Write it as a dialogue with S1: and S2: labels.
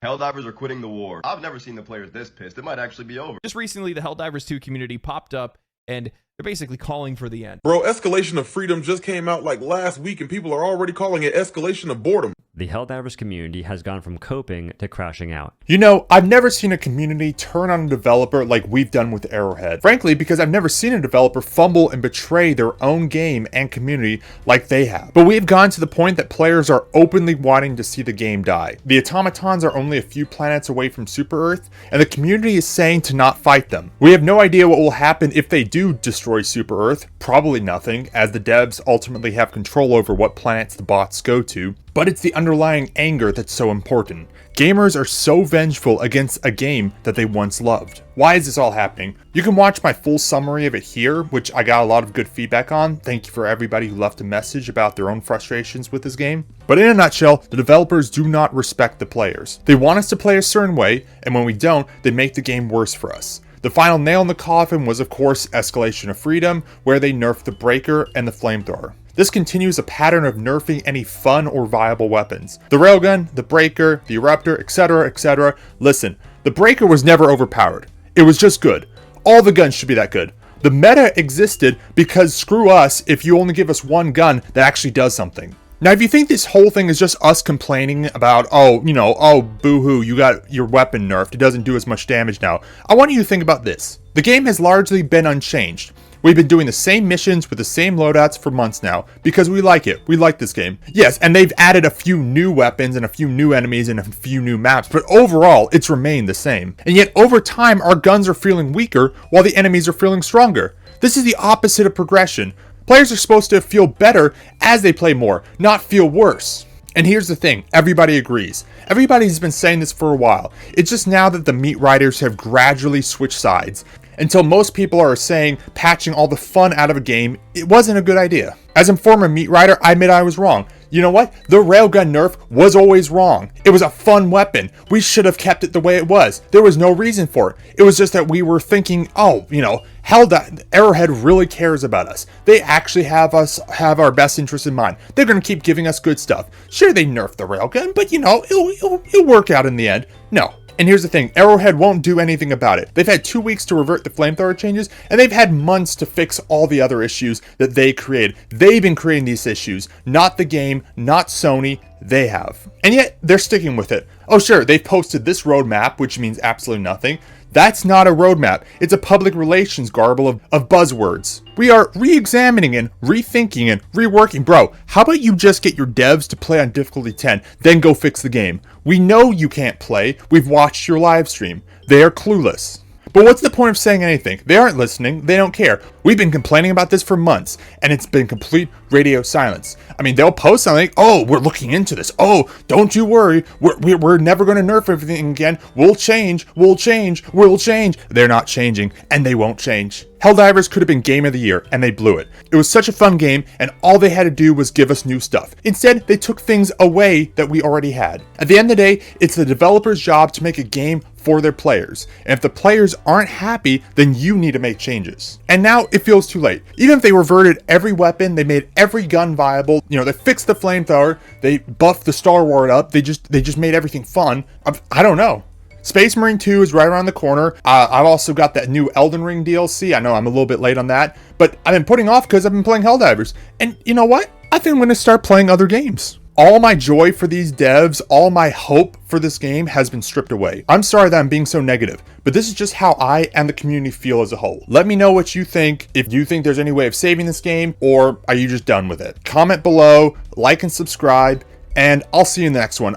S1: Helldivers are quitting the war. I've never seen the players this pissed. It might actually be over.
S2: Just recently, the Helldivers 2 community popped up, and they're basically calling for the end.
S3: Bro, Escalation of Freedom just came out like last week, and people are already calling it Escalation of Boredom.
S4: The Helldivers community has gone from coping to crashing out.
S5: You know, I've never seen a community turn on a developer like we've done with Arrowhead. Frankly, because I've never seen a developer fumble and betray their own game and community like they have. But we've gone to the point that players are openly wanting to see the game die. The automatons are only a few planets away from Super Earth, and the community is saying to not fight them. We have no idea what will happen if they do destroy Super Earth. Probably nothing, as the devs ultimately have control over what planets the bots go to. But it's the underlying anger that's so important. Gamers are so vengeful against a game that they once loved. Why is this all happening? You can watch my full summary of it here, which I got a lot of good feedback on. Thank you for everybody who left a message about their own frustrations with this game. But in a nutshell, the developers do not respect the players. They want us to play a certain way, and when we don't, they make the game worse for us. The final nail in the coffin was, of course, Escalation of Freedom, where they nerfed the Breaker and the Flamethrower. This continues a pattern of nerfing any fun or viable weapons. The Railgun, the Breaker, the Eruptor, etc, etc. Listen, the Breaker was never overpowered. It was just good. All the guns should be that good. The meta existed because screw us if you only give us one gun that actually does something. Now, if you think this whole thing is just us complaining about, oh, boo-hoo, you got your weapon nerfed, it doesn't do as much damage now, I want you to think about this. The game has largely been unchanged. We've been doing the same missions with the same loadouts for months now, because we like it. We like this game. Yes, and they've added a few new weapons and a few new enemies and a few new maps, but overall, it's remained the same. And yet, over time, our guns are feeling weaker, while the enemies are feeling stronger. This is the opposite of progression. Players are supposed to feel better as they play more, not feel worse. And here's the thing, everybody agrees. Everybody's been saying this for a while. It's just now that the meat riders have gradually switched sides. Until most people are saying patching all the fun out of a game, it wasn't a good idea. As a former meat rider, I admit I was wrong. You know what? The railgun nerf was always wrong. It was a fun weapon. We should have kept it the way it was. There was no reason for it. It was just that we were thinking, Arrowhead really cares about us. They actually have our best interests in mind. They're going to keep giving us good stuff. Sure, they nerfed the railgun, but it'll work out in the end. No. And here's the thing, Arrowhead won't do anything about it. They've had 2 weeks to revert the flamethrower changes, and they've had months to fix all the other issues that they created. They've been creating these issues, not the game, not Sony, they have. And yet, they're sticking with it. Oh sure, they've posted this roadmap, which means absolutely nothing. That's not a roadmap. It's a public relations garble of buzzwords. We are re-examining and rethinking and reworking. Bro, how about you just get your devs to play on difficulty 10, then go fix the game? We know you can't play. We've watched your live stream. They are clueless. But what's the point of saying anything? They aren't listening. They don't care. We've been complaining about this for months, and it's been complete radio silence. I mean, they'll post something, oh, we're looking into this. Oh, don't you worry. We're never going to nerf everything again. We'll change. They're not changing, and they won't change. Helldivers could have been Game of the Year, and they blew it. It was such a fun game, and all they had to do was give us new stuff. Instead, they took things away that we already had. At the end of the day, it's the developer's job to make a game for their players. And if the players aren't happy, then you need to make changes. And now it feels too late. Even if they reverted every weapon, they made every gun viable, they fixed the flamethrower, they buffed the Star Wars up, they just made everything fun. I don't know. Space Marine 2 is right around the corner. I've also got that new Elden Ring DLC. I know I'm a little bit late on that, but I've been putting off because I've been playing Helldivers. And you know what? I think I'm going to start playing other games. All my joy for these devs, all my hope for this game has been stripped away. I'm sorry that I'm being so negative, but this is just how I and the community feel as a whole. Let me know what you think, if you think there's any way of saving this game, or are you just done with it? Comment below, like and subscribe, and I'll see you in the next one.